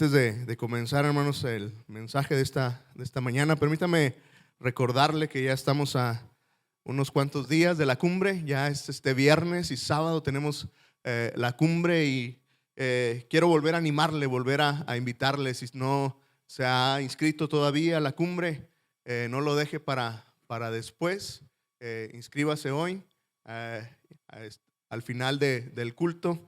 Antes de comenzar, hermanos, el mensaje de esta mañana, permítame recordarle que ya estamos a unos cuantos días de la cumbre. Ya es este viernes y sábado tenemos la cumbre y quiero volver a animarle, volver a invitarle. Si no se ha inscrito todavía a la cumbre, no lo deje para después. Inscríbase hoy. eh, Al final del culto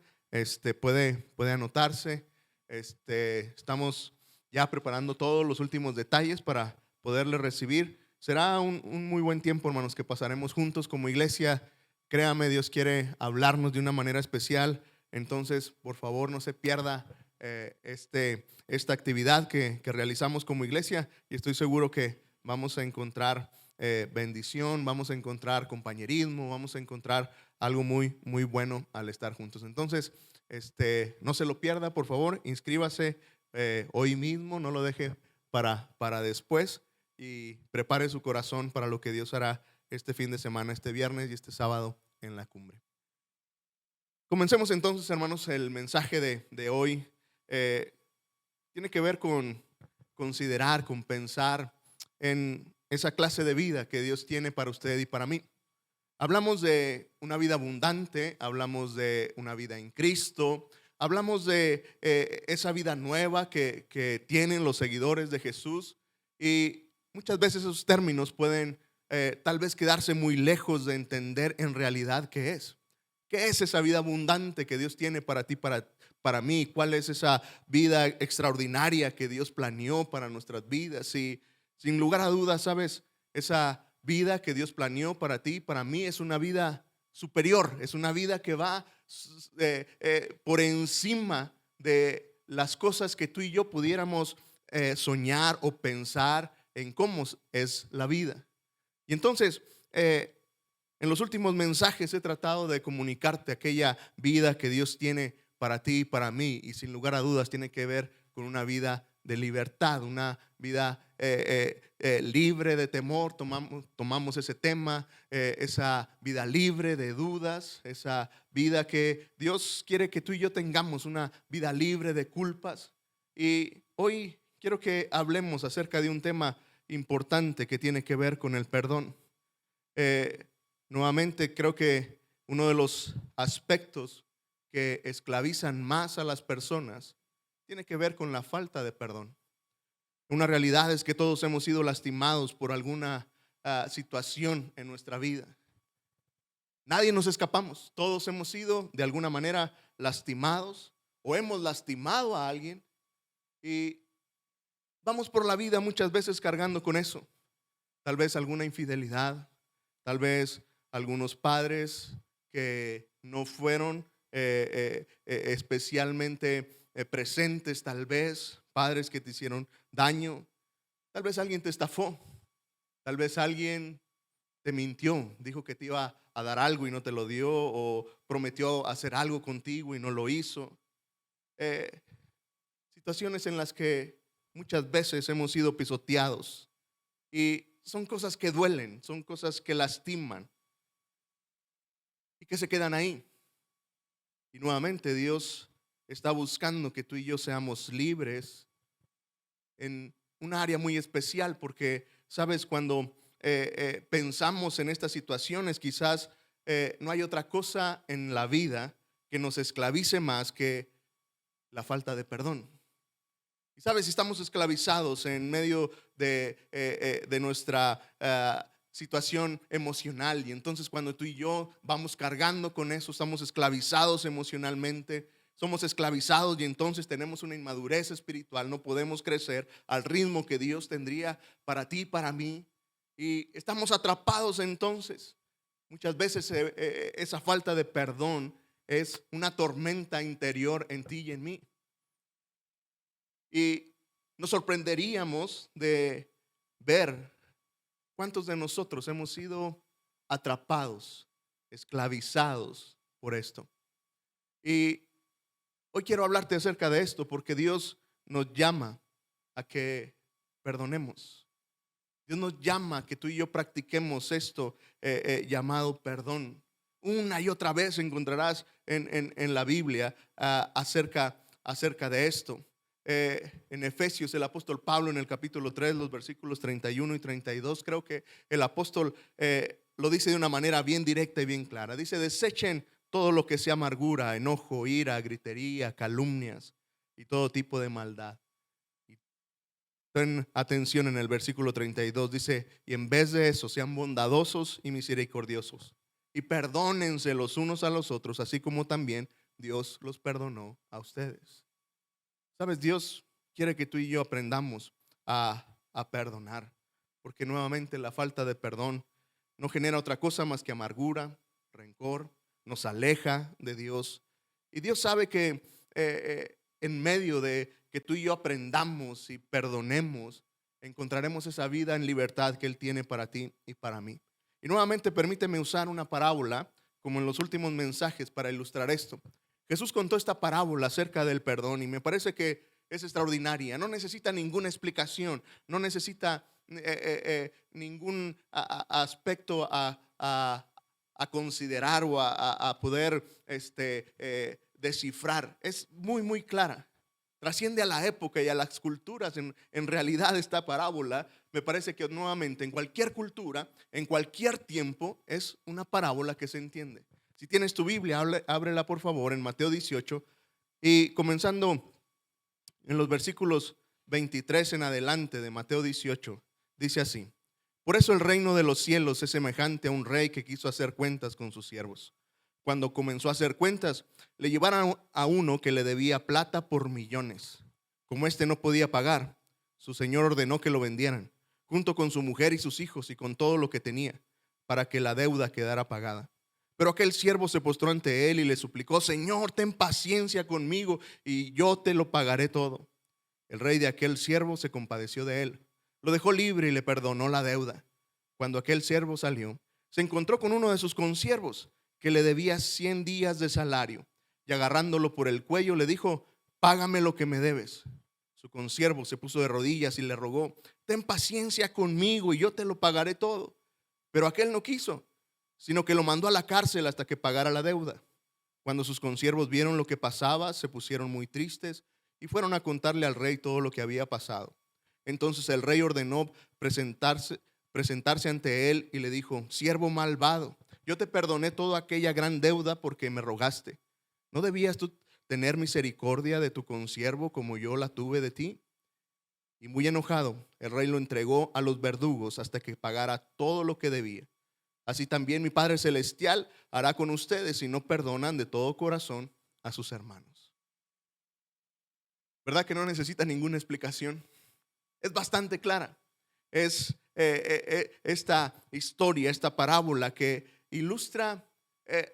puede anotarse. Estamos ya preparando todos los últimos detalles para poderle recibir. Será un muy buen tiempo, hermanos, que pasaremos juntos como iglesia. Créame, Dios quiere hablarnos de una manera especial. Entonces, por favor, no se pierda esta actividad que realizamos como iglesia. Y estoy seguro que vamos a encontrar bendición, vamos a encontrar compañerismo, vamos a encontrar algo muy, muy bueno al estar juntos. Entonces, no se lo pierda, por favor, inscríbase hoy mismo, no lo deje para después y prepare su corazón para lo que Dios hará este fin de semana, este viernes y este sábado en la cumbre. Comencemos entonces, hermanos, el mensaje de hoy. Tiene que ver con considerar, con pensar en esa clase de vida que Dios tiene para usted y para mí. Hablamos de una vida abundante, hablamos de una vida en Cristo, hablamos de esa vida nueva que tienen los seguidores de Jesús, y muchas veces esos términos pueden tal vez quedarse muy lejos de entender en realidad qué es. ¿Qué es esa vida abundante que Dios tiene para ti, para mí? ¿Cuál es esa vida extraordinaria que Dios planeó para nuestras vidas? Y sin lugar a dudas, ¿sabes? Esa vida que Dios planeó para ti, para mí, es una vida superior, es una vida que va por encima de las cosas que tú y yo pudiéramos soñar o pensar en cómo es la vida. Y entonces, en los últimos mensajes he tratado de comunicarte aquella vida que Dios tiene para ti y para mí, y sin lugar a dudas tiene que ver con una vida de libertad, una vida libre de temor. Tomamos ese tema, esa vida libre de dudas, esa vida que Dios quiere que tú y yo tengamos, una vida libre de culpas. Y hoy quiero que hablemos acerca de un tema importante que tiene que ver con el perdón. Nuevamente creo que uno de los aspectos que esclavizan más a las personas tiene que ver con la falta de perdón. Una realidad es que todos hemos sido lastimados por alguna situación en nuestra vida. Nadie nos escapamos. Todos hemos sido de alguna manera lastimados o hemos lastimado a alguien, y vamos por la vida muchas veces cargando con eso. Tal vez alguna infidelidad, tal vez algunos padres que no fueron especialmente presentes, tal vez padres que te hicieron daño, tal vez alguien te estafó, tal vez alguien te mintió, dijo que te iba a dar algo y no te lo dio, o prometió hacer algo contigo y no lo hizo. Eh, Situaciones en las que muchas veces hemos sido pisoteados, y son cosas que duelen, son cosas que lastiman y que se quedan ahí. Y nuevamente Dios está buscando que tú y yo seamos libres en un área muy especial, porque sabes, cuando pensamos en estas situaciones, quizás no hay otra cosa en la vida que nos esclavice más que la falta de perdón. Y sabes, si estamos esclavizados en medio de nuestra situación emocional, y entonces cuando tú y yo vamos cargando con eso, estamos esclavizados emocionalmente, somos esclavizados, y entonces tenemos una inmadurez espiritual, no podemos crecer al ritmo que Dios tendría para ti y para mí, y estamos atrapados. Entonces muchas veces esa falta de perdón es una tormenta interior en ti y en mí. Y nos sorprenderíamos de ver cuántos de nosotros hemos sido atrapados, esclavizados por esto. Y hoy quiero hablarte acerca de esto, porque Dios nos llama a que perdonemos. Dios nos llama a que tú y yo practiquemos esto llamado perdón. Una y otra vez encontrarás en la Biblia acerca de esto. en Efesios, el apóstol Pablo en el capítulo 3, los versículos 31 y 32, creo que el apóstol lo dice de una manera bien directa y bien clara. Dice: desechen todo lo que sea amargura, enojo, ira, gritería, calumnias y todo tipo de maldad. Ten atención en el versículo 32, dice: y en vez de eso sean bondadosos y misericordiosos y perdónense los unos a los otros, así como también Dios los perdonó a ustedes. Sabes, Dios quiere que tú y yo aprendamos a perdonar, porque nuevamente la falta de perdón no genera otra cosa más que amargura, rencor, nos aleja de Dios. Y Dios sabe que en medio de que tú y yo aprendamos y perdonemos, encontraremos esa vida en libertad que Él tiene para ti y para mí. Y nuevamente permíteme usar una parábola como en los últimos mensajes para ilustrar esto. Jesús contó esta parábola acerca del perdón y me parece que es extraordinaria. No necesita ninguna explicación, no necesita ningún aspecto a considerar o a poder descifrar. Es muy, muy clara. Trasciende a la época y a las culturas. En realidad esta parábola me parece que nuevamente en cualquier cultura, en cualquier tiempo, es una parábola que se entiende. Si tienes tu Biblia, ábrela por favor en Mateo 18 y comenzando en los versículos 23 en adelante de Mateo 18, dice así: por eso el reino de los cielos es semejante a un rey que quiso hacer cuentas con sus siervos. Cuando comenzó a hacer cuentas, le llevaron a uno que le debía plata por millones. Como éste no podía pagar, su señor ordenó que lo vendieran, junto con su mujer y sus hijos y con todo lo que tenía, para que la deuda quedara pagada. Pero aquel siervo se postró ante él y le suplicó: Señor, ten paciencia conmigo y yo te lo pagaré todo. El rey de aquel siervo se compadeció de él, lo dejó libre y le perdonó la deuda. Cuando aquel siervo salió, se encontró con uno de sus consiervos que le debía 100 días de salario, y agarrándolo por el cuello le dijo: págame lo que me debes. Su consiervo se puso de rodillas y le rogó: ten paciencia conmigo y yo te lo pagaré todo. Pero aquel no quiso, sino que lo mandó a la cárcel hasta que pagara la deuda. Cuando sus consiervos vieron lo que pasaba, se pusieron muy tristes y fueron a contarle al rey todo lo que había pasado. Entonces el rey ordenó presentarse ante él y le dijo: siervo malvado, yo te perdoné toda aquella gran deuda porque me rogaste. ¿No debías tú tener misericordia de tu consiervo como yo la tuve de ti? Y muy enojado, el rey lo entregó a los verdugos hasta que pagara todo lo que debía. Así también mi Padre Celestial hará con ustedes si no perdonan de todo corazón a sus hermanos. ¿Verdad que no necesita ninguna explicación? Es bastante clara. Es esta historia, esta parábola que ilustra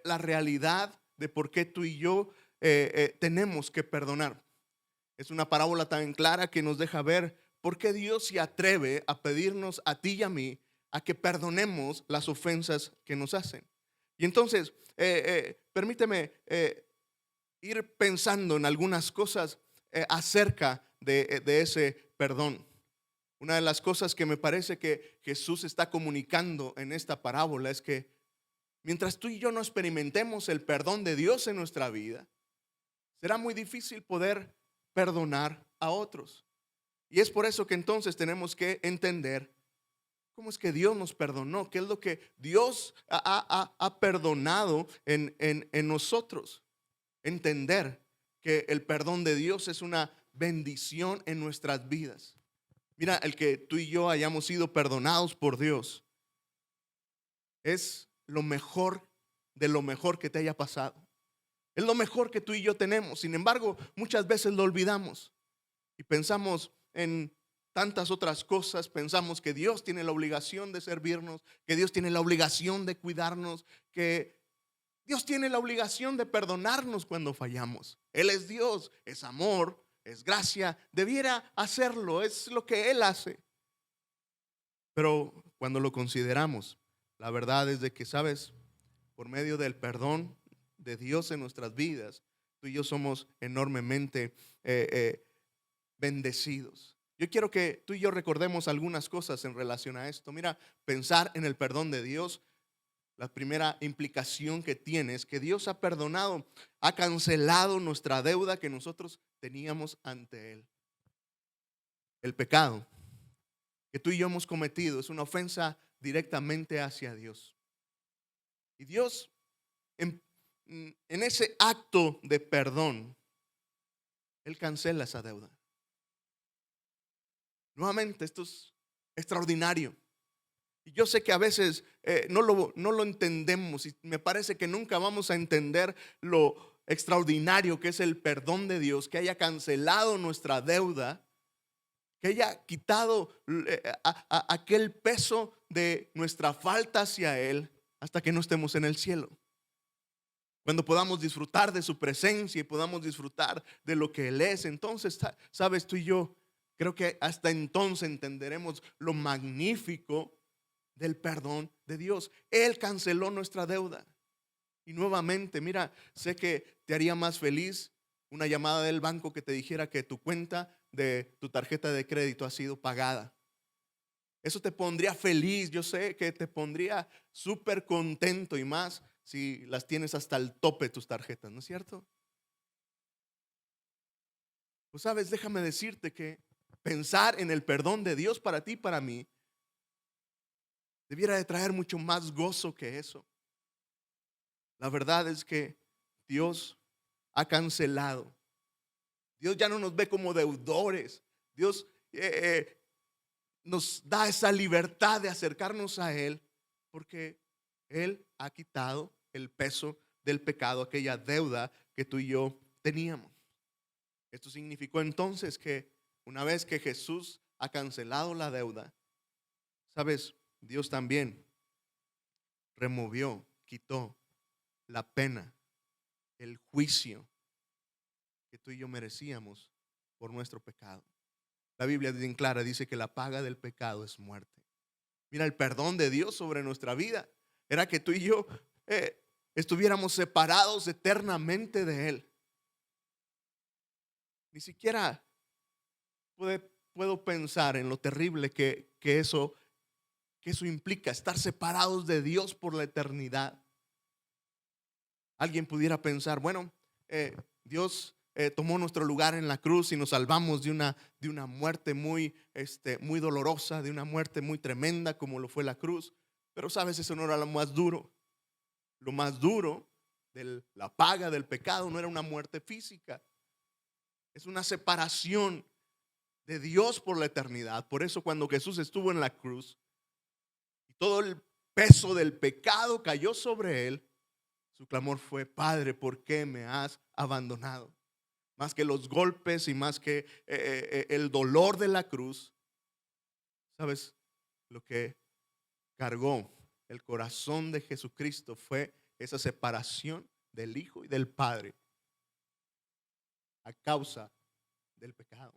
la realidad de por qué tú y yo tenemos que perdonar. Es una parábola tan clara que nos deja ver por qué Dios se atreve a pedirnos a ti y a mí a que perdonemos las ofensas que nos hacen. Y entonces, permíteme ir pensando en algunas cosas acerca de ese perdón. Una de las cosas que me parece que Jesús está comunicando en esta parábola es que mientras tú y yo no experimentemos el perdón de Dios en nuestra vida, será muy difícil poder perdonar a otros. Y es por eso que entonces tenemos que entender cómo es que Dios nos perdonó, qué es lo que Dios ha perdonado en nosotros. Entender que el perdón de Dios es una bendición en nuestras vidas. Mira, el que tú y yo hayamos sido perdonados por Dios es lo mejor de lo mejor que te haya pasado. Es lo mejor que tú y yo tenemos. Sin embargo, muchas veces lo olvidamos y pensamos en tantas otras cosas. Pensamos que Dios tiene la obligación de servirnos, que Dios tiene la obligación de cuidarnos, que Dios tiene la obligación de perdonarnos cuando fallamos. Él es Dios, es amor, es gracia, debiera hacerlo, es lo que Él hace. Pero cuando lo consideramos, la verdad es de que, ¿sabes? Por medio del perdón de Dios en nuestras vidas, tú y yo somos enormemente bendecidos. Yo quiero que tú y yo recordemos algunas cosas en relación a esto. Mira, pensar en el perdón de Dios. La primera implicación que tiene es que Dios ha perdonado, ha cancelado nuestra deuda que nosotros teníamos ante Él. El pecado que tú y yo hemos cometido es una ofensa directamente hacia Dios. Y Dios, en, en ese acto de perdón, Él cancela esa deuda. Nuevamente, esto es extraordinario. Y yo sé que a veces no lo entendemos, y me parece que nunca vamos a entender lo extraordinario que es el perdón de Dios, que haya cancelado nuestra deuda, que haya quitado aquel peso de nuestra falta hacia Él hasta que no estemos en el cielo. Cuando podamos disfrutar de su presencia y podamos disfrutar de lo que Él es, entonces, sabes, tú y yo, creo que hasta entonces entenderemos lo magnífico del perdón de Dios. Él canceló nuestra deuda. Y nuevamente, mira, sé que te haría más feliz una llamada del banco que te dijera que tu cuenta de tu tarjeta de crédito ha sido pagada. Eso te pondría feliz, yo sé que te pondría súper contento, y más si las tienes hasta el tope tus tarjetas, ¿no es cierto? Pues sabes, déjame decirte que pensar en el perdón de Dios para ti y para mí debiera de traer mucho más gozo que eso. La verdad es que Dios ha cancelado. Dios ya no nos ve como deudores. Dios nos da esa libertad de acercarnos a Él, porque Él ha quitado el peso del pecado, aquella deuda que tú y yo teníamos. Esto significó entonces que una vez que Jesús ha cancelado la deuda, sabes, Dios también removió, quitó la pena, el juicio que tú y yo merecíamos por nuestro pecado. La Biblia bien clara dice que la paga del pecado es muerte. Mira, el perdón de Dios sobre nuestra vida era que tú y yo estuviéramos separados eternamente de Él. Ni siquiera puedo pensar en lo terrible que eso implica, estar separados de Dios por la eternidad. Alguien pudiera pensar, bueno, Dios tomó nuestro lugar en la cruz y nos salvamos de una muerte muy dolorosa, de una muerte muy tremenda como lo fue la cruz. Pero sabes, eso no era lo más duro. Lo más duro de la paga del pecado no era una muerte física, es una separación de Dios por la eternidad. Por eso cuando Jesús estuvo en la cruz y todo el peso del pecado cayó sobre Él, su clamor fue: Padre, ¿por qué me has abandonado? Más que los golpes y más que el dolor de la cruz, ¿sabes? Lo que cargó el corazón de Jesucristo fue esa separación del Hijo y del Padre a causa del pecado.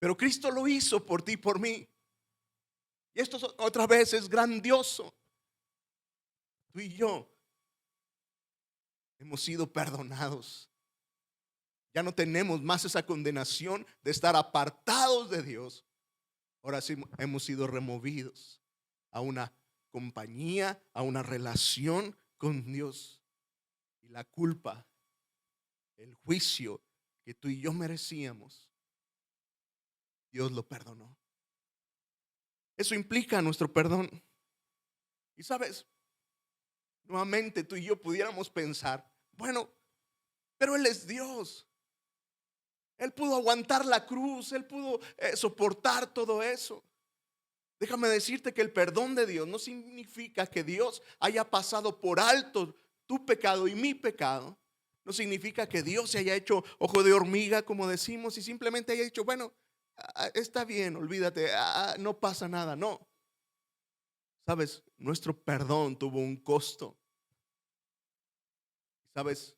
Pero Cristo lo hizo por ti y por mí. Y esto otra vez es grandioso. Tú y yo hemos sido perdonados. Ya no tenemos más esa condenación de estar apartados de Dios. Ahora sí hemos sido removidos a una compañía, a una relación con Dios. Y la culpa, el juicio que tú y yo merecíamos, Dios lo perdonó. Eso implica nuestro perdón. Y sabes, nuevamente tú y yo pudiéramos pensar, bueno, pero Él es Dios. Él pudo aguantar la cruz, Él pudo soportar todo eso. Déjame decirte que el perdón de Dios no significa que Dios haya pasado por alto tu pecado y mi pecado. No significa que Dios se haya hecho ojo de hormiga, como decimos, y simplemente haya dicho, bueno, está bien, olvídate, no pasa nada. No. Sabes, nuestro perdón tuvo un costo. Sabes,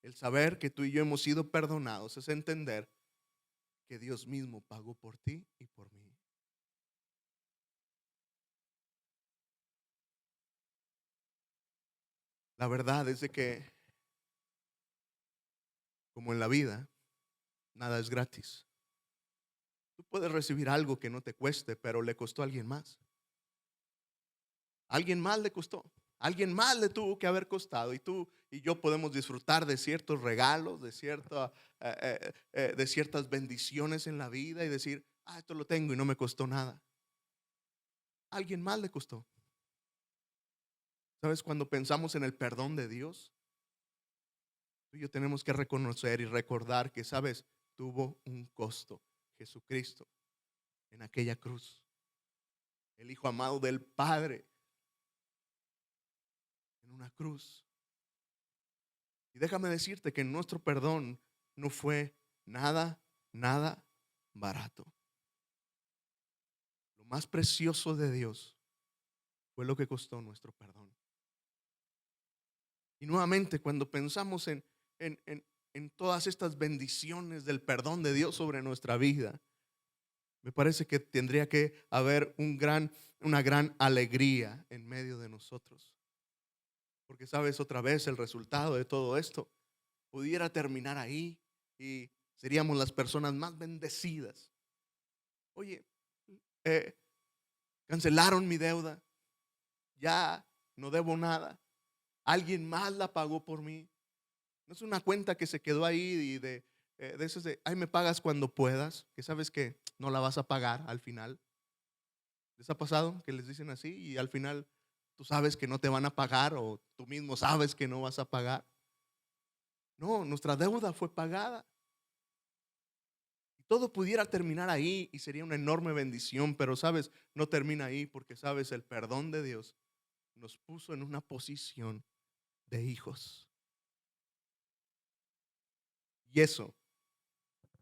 el saber que tú y yo hemos sido perdonados es entender que Dios mismo pagó por ti y por mí. La verdad es de que, como en la vida, nada es gratis. Tú puedes recibir algo que no te cueste, pero le costó a alguien más. A alguien más le costó. A alguien más le tuvo que haber costado. Y tú y yo podemos disfrutar de ciertos regalos, de ciertas bendiciones en la vida y decir, esto lo tengo y no me costó nada. A alguien más le costó. ¿Sabes? Cuando pensamos en el perdón de Dios, tú y yo tenemos que reconocer y recordar que, ¿sabes? Tuvo un costo. Jesucristo en aquella cruz, el Hijo amado del Padre en una cruz. Y déjame decirte que nuestro perdón no fue nada barato. Lo más precioso de Dios fue lo que costó nuestro perdón. Y nuevamente, cuando pensamos en todas estas bendiciones del perdón de Dios sobre nuestra vida, me parece que tendría que haber una gran alegría en medio de nosotros. Porque sabes, otra vez el resultado de todo esto pudiera terminar ahí y seríamos las personas más bendecidas. Oye, cancelaron mi deuda, ya no debo nada, alguien más la pagó por mí. No es una cuenta que se quedó ahí y de esos de, me pagas cuando puedas, que sabes que no la vas a pagar al final. ¿Les ha pasado que les dicen así y al final tú sabes que no te van a pagar o tú mismo sabes que no vas a pagar? No, nuestra deuda fue pagada. Y todo pudiera terminar ahí y sería una enorme bendición, pero sabes, no termina ahí porque sabes, el perdón de Dios nos puso en una posición de hijos. Y eso,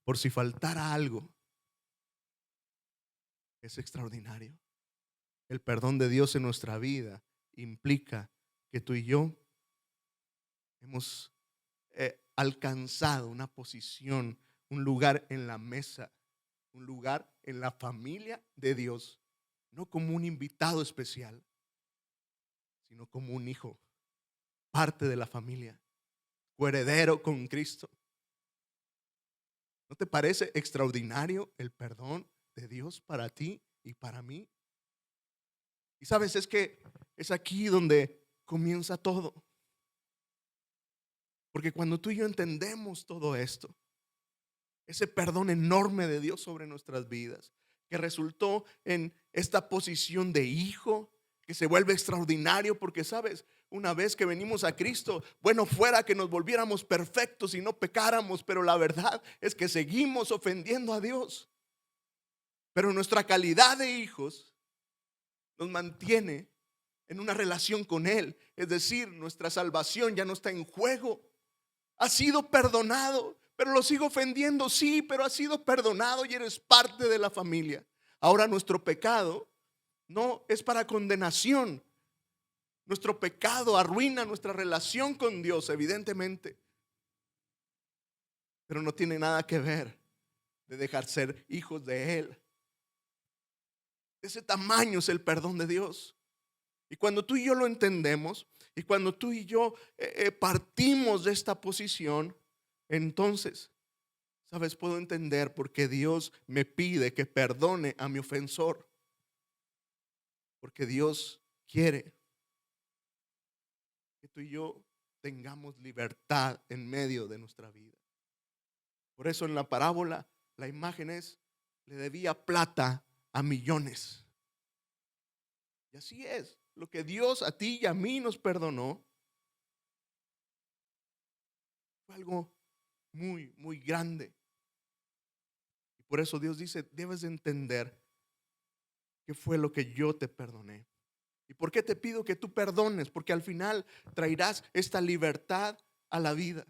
por si faltara algo, es extraordinario. El perdón de Dios en nuestra vida implica que tú y yo hemos alcanzado una posición, un lugar en la mesa, un lugar en la familia de Dios, no como un invitado especial, sino como un hijo, parte de la familia, coheredero con Cristo. ¿No te parece extraordinario el perdón de Dios para ti y para mí? Y sabes, es que es aquí donde comienza todo. Porque cuando tú y yo entendemos todo esto, ese perdón enorme de Dios sobre nuestras vidas, que resultó en esta posición de hijo, que se vuelve extraordinario porque, sabes, una vez que venimos a Cristo, bueno, fuera que nos volviéramos perfectos y no pecáramos, pero la verdad es que seguimos ofendiendo a Dios. Pero nuestra calidad de hijos nos mantiene en una relación con Él. Es decir, nuestra salvación ya no está en juego. Ha sido perdonado, pero lo sigo ofendiendo, sí, pero ha sido perdonado y eres parte de la familia. Ahora nuestro pecado no es para condenación. Nuestro pecado arruina nuestra relación con Dios, evidentemente, pero no tiene nada que ver de dejar ser hijos de Él. Ese tamaño es el perdón de Dios. Y cuando tú y yo lo entendemos, y cuando tú y yo partimos de esta posición, entonces, sabes, puedo entender por qué Dios me pide que perdone a mi ofensor. Porque Dios quiere que tú y yo tengamos libertad en medio de nuestra vida. Por eso en la parábola la imagen es, le debía plata a millones. Y así es, lo que Dios a ti y a mí nos perdonó fue algo muy, muy grande. Y por eso Dios dice, debes de entender qué fue lo que yo te perdoné. ¿Y por qué te pido que tú perdones? Porque al final traerás esta libertad a la vida.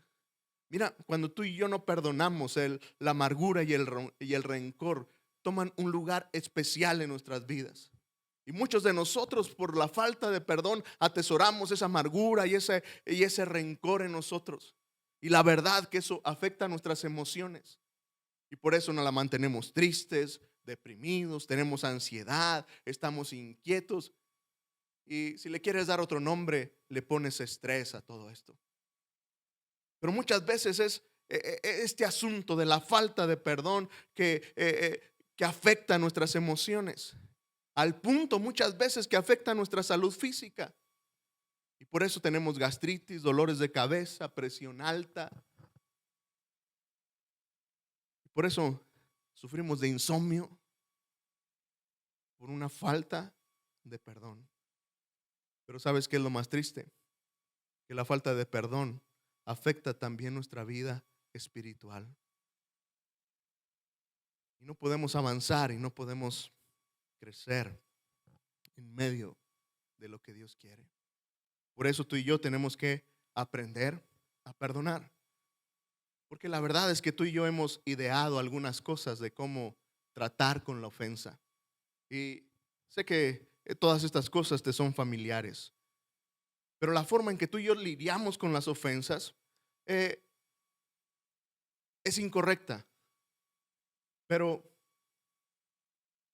Mira, cuando tú y yo no perdonamos, la amargura y el rencor toman un lugar especial en nuestras vidas. Y muchos de nosotros, por la falta de perdón, atesoramos esa amargura y ese rencor en nosotros. Y la verdad que eso afecta a nuestras emociones. Y por eso nos la mantenemos tristes, deprimidos, tenemos ansiedad, estamos inquietos. Y si le quieres dar otro nombre, le pones estrés a todo esto. Pero muchas veces es este asunto de la falta de perdón que afecta nuestras emociones. Al punto muchas veces que afecta nuestra salud física. Y por eso tenemos gastritis, dolores de cabeza, presión alta. Por eso sufrimos de insomnio por una falta de perdón. Pero ¿sabes qué es lo más triste? Que la falta de perdón afecta también nuestra vida espiritual. Y no podemos avanzar y no podemos crecer en medio de lo que Dios quiere. Por eso tú y yo tenemos que aprender a perdonar. Porque la verdad es que tú y yo hemos ideado algunas cosas de cómo tratar con la ofensa. Y sé que todas estas cosas te son familiares. Pero la forma en que tú y yo lidiamos con las ofensas es incorrecta. Pero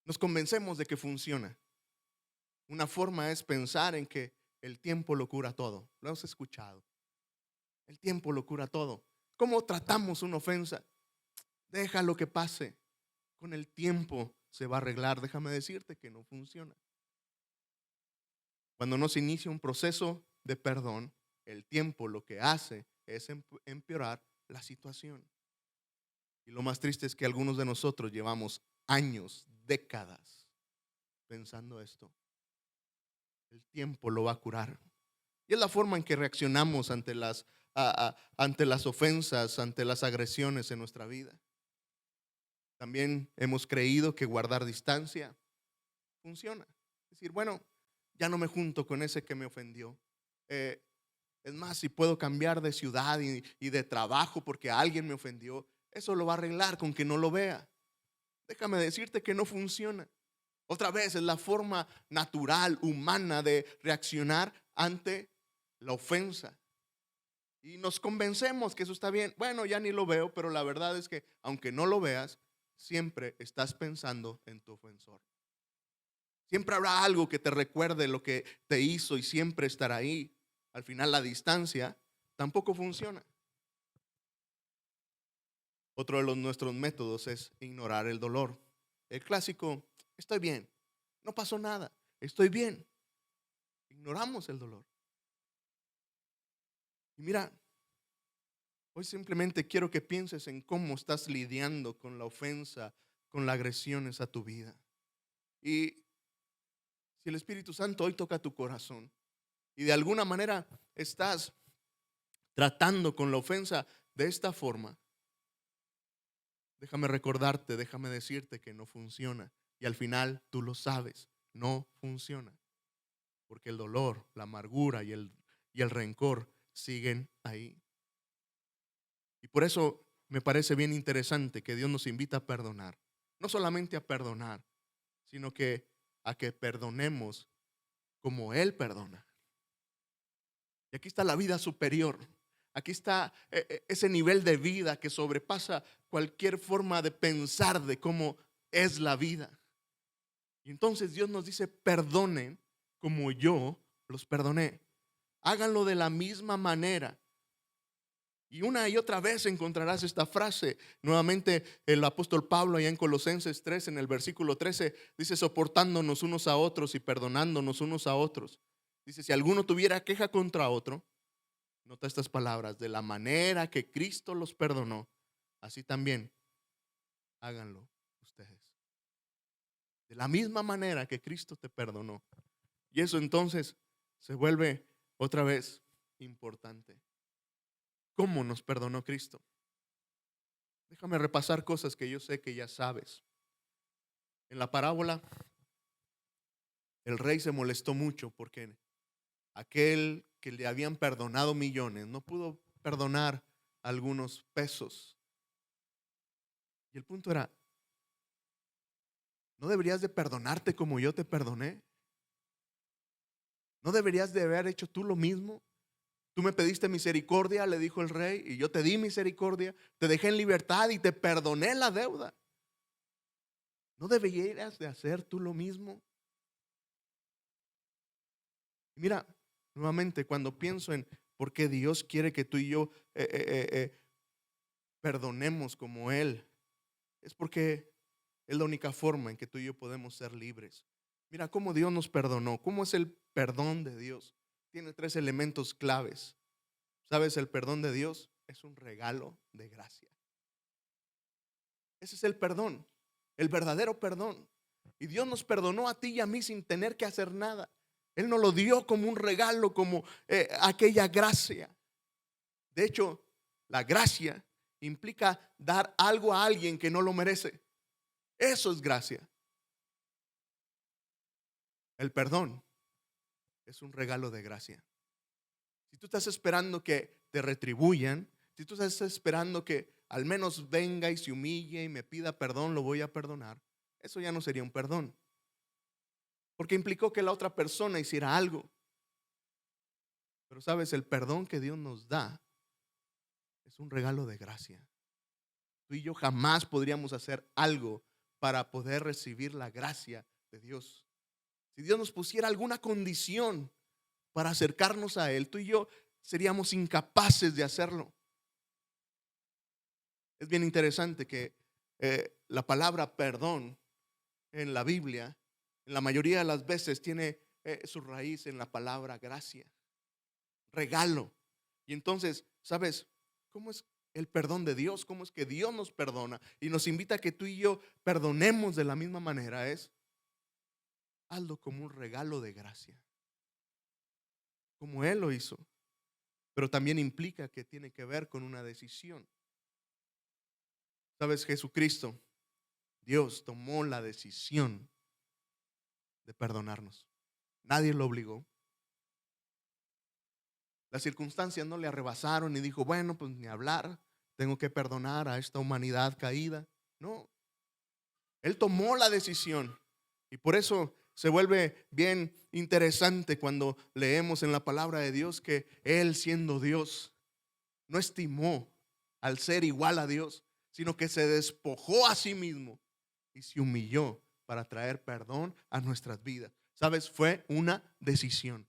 nos convencemos de que funciona. Una forma es pensar en que el tiempo lo cura todo. Lo hemos escuchado. El tiempo lo cura todo. ¿Cómo tratamos una ofensa? Déjalo que pase. Con el tiempo se va a arreglar. Déjame decirte que no funciona. Cuando no se inicia un proceso de perdón, el tiempo lo que hace es empeorar la situación. Y lo más triste es que algunos de nosotros llevamos años, décadas, pensando esto. El tiempo lo va a curar. Y es la forma en que reaccionamos ante las ofensas, ante las agresiones en nuestra vida. También hemos creído que guardar distancia funciona. Es decir, bueno, ya no me junto con ese que me ofendió. Es más, si puedo cambiar de ciudad y de trabajo porque alguien me ofendió, eso lo va a arreglar con que no lo vea. Déjame decirte que no funciona. Otra vez es la forma natural, humana de reaccionar ante la ofensa. Y nos convencemos que eso está bien. Bueno, ya ni lo veo, pero la verdad es que aunque no lo veas, siempre estás pensando en tu ofensor. Siempre habrá algo que te recuerde lo que te hizo y siempre estará ahí. Al final la distancia tampoco funciona. Otro de nuestros métodos es ignorar el dolor. El clásico, estoy bien, no pasó nada, estoy bien. Ignoramos el dolor. Y mira, hoy simplemente quiero que pienses en cómo estás lidiando con la ofensa, con las agresiones a tu vida. Y si el Espíritu Santo hoy toca tu corazón y de alguna manera estás tratando con la ofensa de esta forma, déjame recordarte, déjame decirte que no funciona. Y al final tú lo sabes, no funciona. Porque el dolor, la amargura y el rencor siguen ahí. Y por eso me parece bien interesante que Dios nos invita a perdonar. No solamente a perdonar, sino que a que perdonemos como Él perdona. Y aquí está la vida superior. Aquí está ese nivel de vida que sobrepasa cualquier forma de pensar de cómo es la vida. Y entonces Dios nos dice, perdonen como yo los perdoné. Háganlo de la misma manera. Y una y otra vez encontrarás esta frase. Nuevamente el apóstol Pablo allá en Colosenses 3, en el versículo 13, dice, soportándonos unos a otros y perdonándonos unos a otros. Dice, si alguno tuviera queja contra otro, nota estas palabras, de la manera que Cristo los perdonó, así también háganlo ustedes. De la misma manera que Cristo te perdonó. Y eso entonces se vuelve otra vez importante. ¿Cómo nos perdonó Cristo? Déjame repasar cosas que yo sé que ya sabes. En la parábola, el rey se molestó mucho porque aquel que le habían perdonado millones no pudo perdonar algunos pesos. Y el punto era, ¿no deberías de perdonarte como yo te perdoné? ¿No deberías de haber hecho tú lo mismo? Tú me pediste misericordia, le dijo el rey, y yo te di misericordia, te dejé en libertad y te perdoné la deuda. ¿No deberías de hacer tú lo mismo? Mira, nuevamente, cuando pienso en por qué Dios quiere que tú y yo perdonemos como Él, es porque es la única forma en que tú y yo podemos ser libres. Mira cómo Dios nos perdonó, cómo es el perdón de Dios. tiene tres elementos claves. ¿Sabes? El perdón de Dios es un regalo de gracia. Ese es el perdón, el verdadero perdón. Y Dios nos perdonó a ti y a mí sin tener que hacer nada. Él nos lo dio como un regalo, como aquella gracia. De hecho, la gracia implica dar algo a alguien que no lo merece. Eso es gracia. El perdón es un regalo de gracia. Si tú estás esperando que te retribuyan, si tú estás esperando que al menos venga y se humille y me pida perdón, lo voy a perdonar, eso ya no sería un perdón. Porque implicó que la otra persona hiciera algo. Pero sabes, el perdón que Dios nos da es un regalo de gracia. Tú y yo jamás podríamos hacer algo para poder recibir la gracia de Dios. Si Dios nos pusiera alguna condición para acercarnos a Él, tú y yo seríamos incapaces de hacerlo. Es bien interesante que la palabra perdón en la Biblia, en la mayoría de las veces, tiene su raíz en la palabra gracia, regalo. Y entonces, ¿sabes cómo es el perdón de Dios? ¿Cómo es que Dios nos perdona y nos invita a que tú y yo perdonemos de la misma manera? Es hazlo como un regalo de gracia, como Él lo hizo. Pero también implica que tiene que ver con una decisión. ¿Sabes? Jesucristo, Dios tomó la decisión de perdonarnos. Nadie lo obligó. Las circunstancias no le arrebasaron y dijo, bueno, pues ni hablar, tengo que perdonar a esta humanidad caída. No, Él tomó la decisión. Y por eso se vuelve bien interesante cuando leemos en la palabra de Dios que Él, siendo Dios, no estimó al ser igual a Dios, sino que se despojó a sí mismo y se humilló para traer perdón a nuestras vidas. ¿Sabes? Fue una decisión.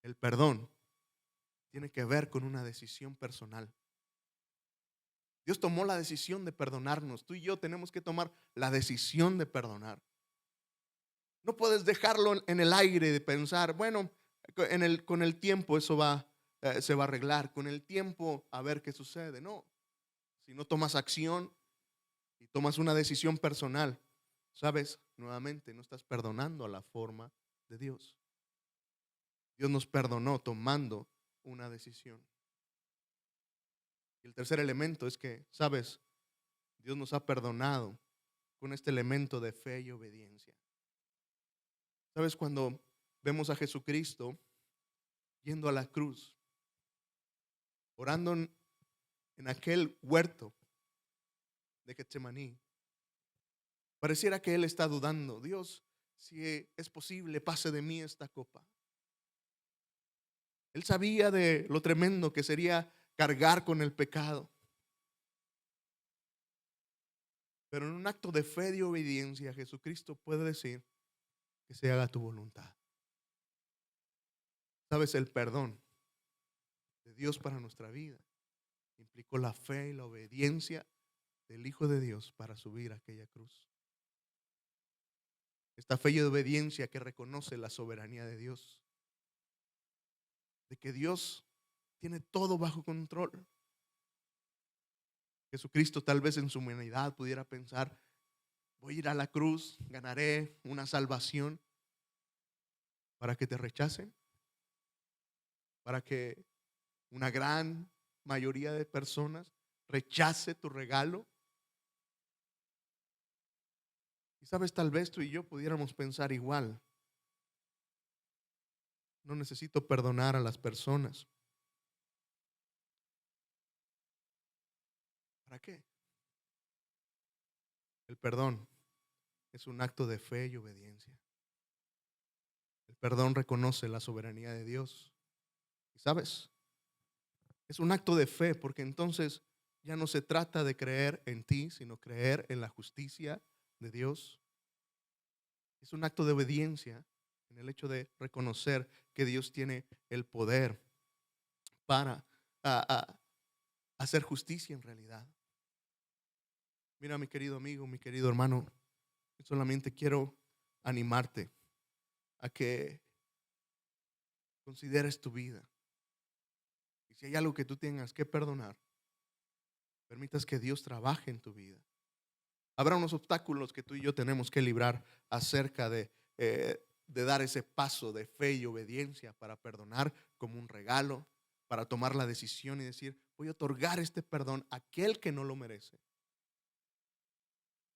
El perdón tiene que ver con una decisión personal. Dios tomó la decisión de perdonarnos. Tú y yo tenemos que tomar la decisión de perdonar. No puedes dejarlo en el aire de pensar, bueno, con el tiempo eso se va a arreglar. Con el tiempo a ver qué sucede. No, si no tomas acción y tomas una decisión personal, sabes, nuevamente no estás perdonando a la forma de Dios. Dios nos perdonó tomando una decisión. Y el tercer elemento es que, sabes, Dios nos ha perdonado con este elemento de fe y obediencia. Sabes, cuando vemos a Jesucristo yendo a la cruz, orando en aquel huerto de Getsemaní, pareciera que Él está dudando, Dios, si es posible, pase de mí esta copa. Él sabía de lo tremendo que sería cargar con el pecado. Pero en un acto de fe y obediencia, Jesucristo puede decir que se haga tu voluntad. Sabes, el perdón de Dios para nuestra vida implicó la fe y la obediencia del Hijo de Dios para subir a aquella cruz. Esta fe y obediencia que reconoce la soberanía de Dios, de que Dios tiene todo bajo control. Jesucristo tal vez en su humanidad pudiera pensar, voy a ir a la cruz, ganaré una salvación para que te rechacen, para que una gran mayoría de personas rechace tu regalo. Y sabes, tal vez tú y yo pudiéramos pensar igual. No necesito perdonar a las personas. ¿Para qué? El perdón es un acto de fe y obediencia. El perdón reconoce la soberanía de Dios. ¿Y sabes? Es un acto de fe porque entonces ya no se trata de creer en ti, sino creer en la justicia de Dios. Es un acto de obediencia en el hecho de reconocer que Dios tiene el poder para hacer justicia en realidad. Mira, mi querido amigo, mi querido hermano, solamente quiero animarte a que consideres tu vida. Y si hay algo que tú tengas que perdonar, permitas que Dios trabaje en tu vida. Habrá unos obstáculos que tú y yo tenemos que librar acerca de dar ese paso de fe y obediencia para perdonar como un regalo, para tomar la decisión y decir, voy a otorgar este perdón a aquel que no lo merece.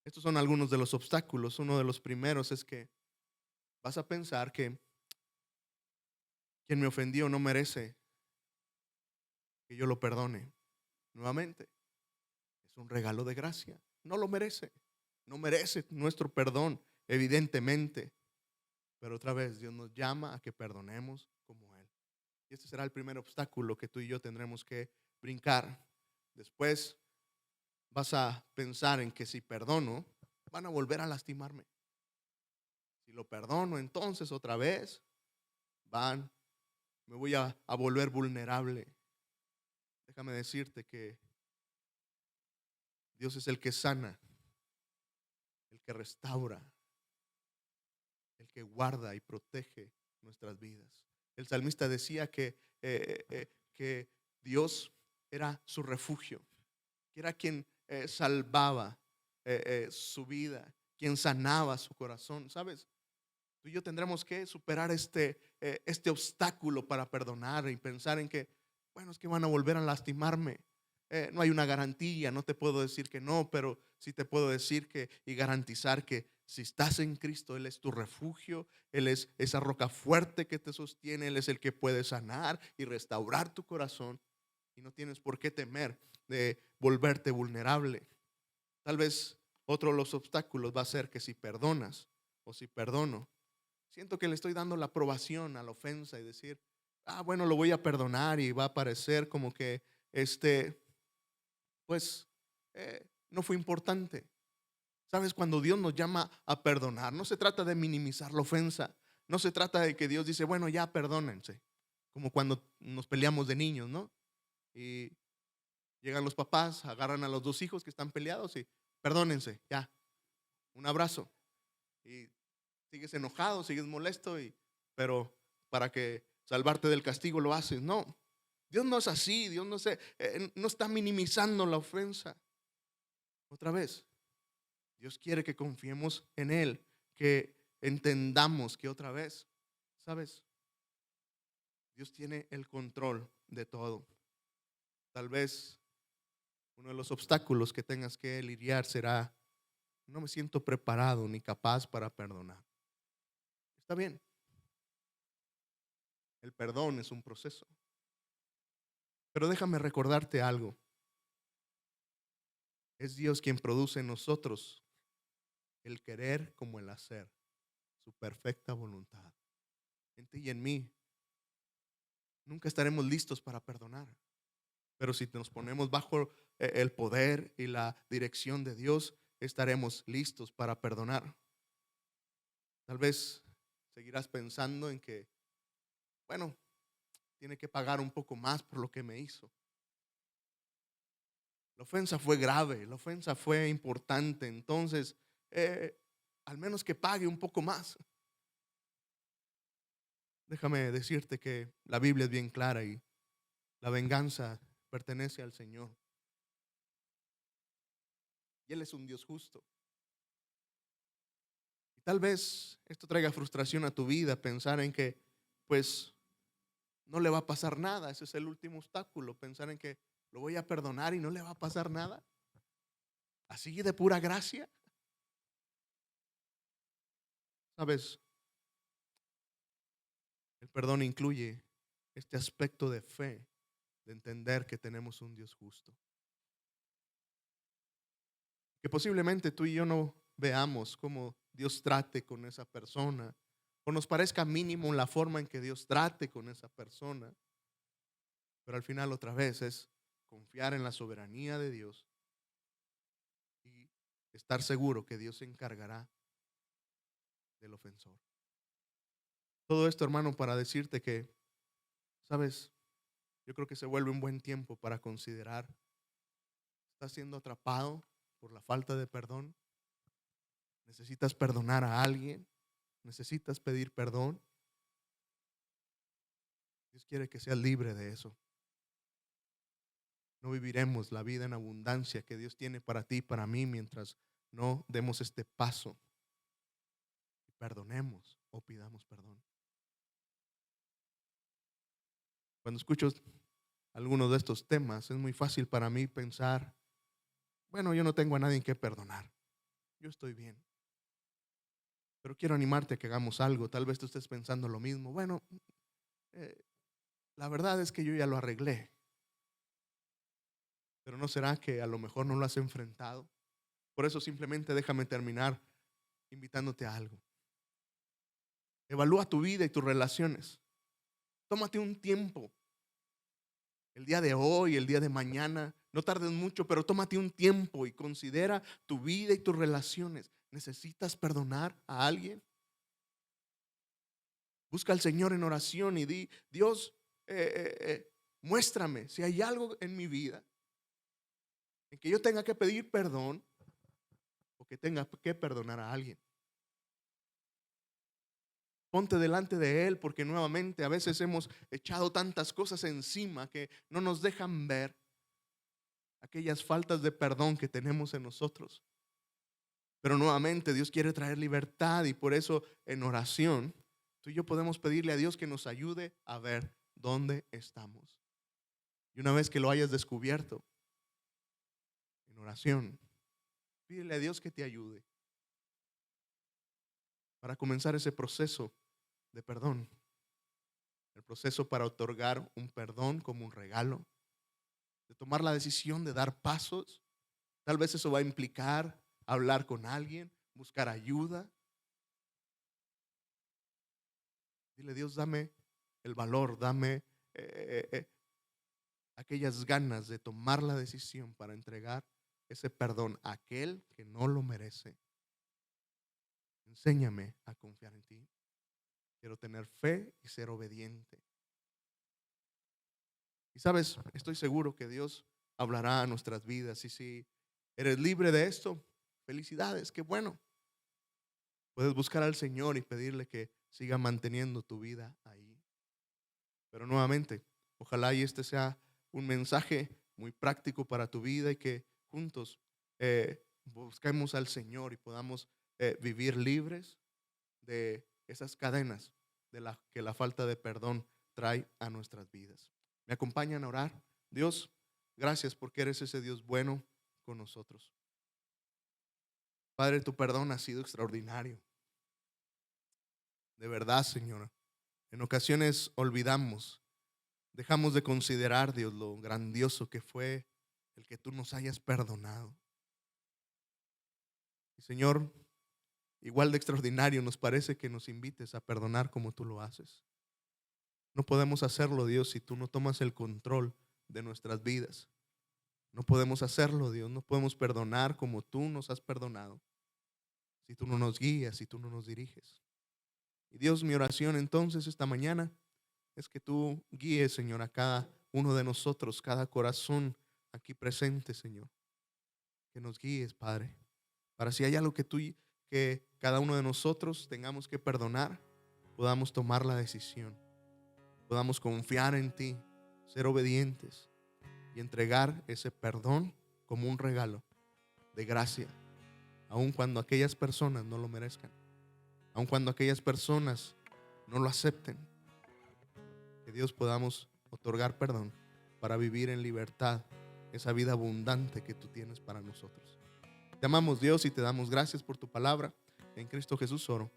Estos son algunos de los obstáculos. Uno de los primeros es que vas a pensar que quien me ofendió no merece que yo lo perdone. Nuevamente, es un regalo de gracia. No lo merece. No merece nuestro perdón, evidentemente. Pero otra vez, Dios nos llama a que perdonemos como Él. Y este será el primer obstáculo que tú y yo tendremos que brincar. Después vas a pensar en que si perdono, van a volver a lastimarme. Si lo perdono, entonces otra vez me voy a volver vulnerable. Déjame decirte que Dios es el que sana, el que restaura, el que guarda y protege nuestras vidas. El salmista decía que Dios era su refugio, que era quien salvaba su vida, quien sanaba su corazón. ¿Sabes? Tú y yo tendremos que superar este obstáculo para perdonar y pensar en que, bueno, es que van a volver a lastimarme. No hay una garantía, no te puedo decir que no, pero sí te puedo decir que y garantizar que si estás en Cristo, Él es tu refugio, Él es esa roca fuerte que te sostiene, Él es el que puede sanar y restaurar tu corazón y no tienes por qué temer de volverte vulnerable. Tal vez otro de los obstáculos va a ser que si perdonas o si perdono, siento que le estoy dando la aprobación a la ofensa y decir, bueno, lo voy a perdonar y va a parecer como que pues no fue importante. Sabes, cuando Dios nos llama a perdonar, no se trata de minimizar la ofensa, no se trata de que Dios dice, bueno, ya perdónense, como cuando nos peleamos de niños, ¿no? Y llegan los papás, agarran a los dos hijos que están peleados y perdónense, ya, un abrazo. Y sigues enojado, sigues molesto, pero para que salvarte del castigo lo haces. No, Dios no es así, Dios no está minimizando la ofensa. Otra vez, Dios quiere que confiemos en Él, que entendamos que otra vez, ¿sabes? Dios tiene el control de todo. Tal vez uno de los obstáculos que tengas que lidiar será, no me siento preparado ni capaz para perdonar. Está bien, el perdón es un proceso. Pero déjame recordarte algo. Es Dios quien produce en nosotros el querer como el hacer, su perfecta voluntad. En ti y en mí nunca estaremos listos para perdonar. Pero si nos ponemos bajo el poder y la dirección de Dios, estaremos listos para perdonar. Tal vez seguirás pensando en que, bueno, tiene que pagar un poco más por lo que me hizo. La ofensa fue grave, la ofensa fue importante, entonces al menos que pague un poco más. Déjame decirte que la Biblia es bien clara y la venganza pertenece al Señor. Y Él es un Dios justo. Y tal vez esto traiga frustración a tu vida, pensar en que pues no le va a pasar nada. Ese es el último obstáculo, pensar en que lo voy a perdonar y no le va a pasar nada. Así de pura gracia. Sabes, el perdón incluye este aspecto de fe, de entender que tenemos un Dios justo. Que posiblemente tú y yo no veamos cómo Dios trate con esa persona, o nos parezca mínimo la forma en que Dios trate con esa persona, pero al final otra vez es confiar en la soberanía de Dios y estar seguro que Dios se encargará del ofensor. Todo esto, hermano, para decirte que, sabes, yo creo que se vuelve un buen tiempo para considerar, ¿estás siendo atrapado por la falta de perdón? ¿Necesitas perdonar a alguien? ¿Necesitas pedir perdón? Dios quiere que seas libre de eso. No viviremos la vida en abundancia que Dios tiene para ti y para mí mientras no demos este paso y perdonemos o pidamos perdón. Cuando escucho algunos de estos temas, es muy fácil para mí pensar, bueno, yo no tengo a nadie que perdonar. Yo estoy bien. Pero quiero animarte a que hagamos algo. Tal vez tú estés pensando lo mismo. Bueno, la verdad es que yo ya lo arreglé. Pero ¿no será que a lo mejor no lo has enfrentado? Por eso simplemente déjame terminar invitándote a algo. Evalúa tu vida y tus relaciones. Tómate un tiempo. El día de hoy, el día de mañana. No tardes mucho, pero tómate un tiempo y considera tu vida y tus relaciones. ¿Necesitas perdonar a alguien? Busca al Señor en oración y di, Dios, muéstrame si hay algo en mi vida en que yo tenga que pedir perdón o que tenga que perdonar a alguien. Ponte delante de Él, porque nuevamente a veces hemos echado tantas cosas encima que no nos dejan ver aquellas faltas de perdón que tenemos en nosotros. Pero nuevamente Dios quiere traer libertad y por eso en oración tú y yo podemos pedirle a Dios que nos ayude a ver dónde estamos. Y una vez que lo hayas descubierto, en oración, pídele a Dios que te ayude para comenzar ese proceso de perdón. El proceso para otorgar un perdón como un regalo, de tomar la decisión de dar pasos. Tal vez eso va a implicar hablar con alguien, buscar ayuda. Dile, Dios, dame el valor, dame aquellas ganas de tomar la decisión para entregar ese perdón a aquel que no lo merece. Enséñame a confiar en ti. Quiero tener fe y ser obediente. Y sabes, estoy seguro que Dios hablará a nuestras vidas. Y si eres libre de esto, felicidades, qué bueno. Puedes buscar al Señor y pedirle que siga manteniendo tu vida ahí. Pero nuevamente, ojalá y este sea un mensaje muy práctico para tu vida y que juntos busquemos al Señor y podamos vivir libres de esas cadenas que la falta de perdón trae a nuestras vidas. ¿Me acompañan a orar? Dios, gracias porque eres ese Dios bueno con nosotros. Padre, tu perdón ha sido extraordinario. De verdad, Señor. En ocasiones olvidamos, dejamos de considerar, Dios, lo grandioso que fue el que tú nos hayas perdonado. Y Señor, igual de extraordinario nos parece que nos invites a perdonar como tú lo haces. No podemos hacerlo, Dios, si tú no tomas el control de nuestras vidas. No podemos hacerlo, Dios, no podemos perdonar como tú nos has perdonado, si tú no nos guías, si tú no nos diriges. Y Dios, mi oración entonces esta mañana es que tú guíes, Señor, a cada uno de nosotros, cada corazón aquí presente, Señor. Que nos guíes, Padre, para si hay algo que cada uno de nosotros tengamos que perdonar, podamos tomar la decisión, podamos confiar en ti, ser obedientes y entregar ese perdón como un regalo de gracia, aun cuando aquellas personas no lo merezcan, aun cuando aquellas personas no lo acepten. Que Dios podamos otorgar perdón para vivir en libertad esa vida abundante que tú tienes para nosotros. Te amamos, Dios, y te damos gracias por tu palabra. En Cristo Jesús oro.